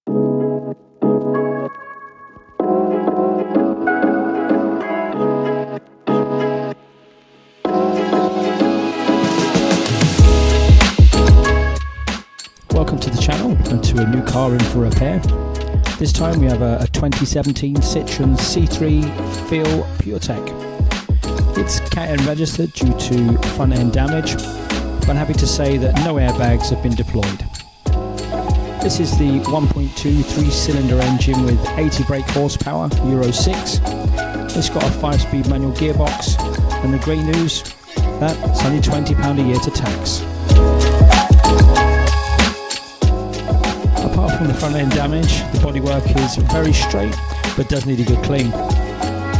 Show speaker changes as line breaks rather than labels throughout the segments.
Welcome to the channel and to a new car in for repair. This time we have a 2017 Citroen C3 Feel Puretech. It's Cat N registered due to front end damage, but I'm happy to say that no airbags have been deployed. This is the 1.2 3-cylinder engine with 80 brake horsepower, Euro 6. It's got a 5-speed manual gearbox, and the great news, that's only £20 a year to tax. Apart from the front end damage, the bodywork is very straight but does need a good clean.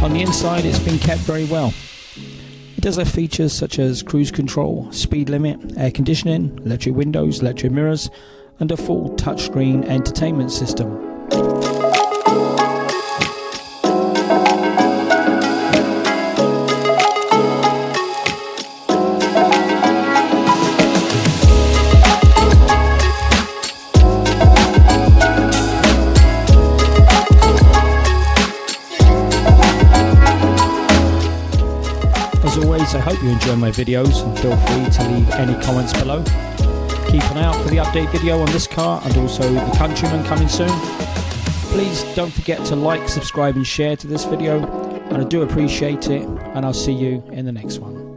On the inside it's been kept very well. It does have features such as cruise control, speed limit, air conditioning, electric windows, electric mirrors and a full touchscreen entertainment system. As always, I hope you enjoy my videos and feel free to leave any comments below. Keep an eye out for the update video on this car and also the Countryman coming soon. Please don't forget to like, subscribe and share to this video, and I do appreciate it, and I'll see you in the next one.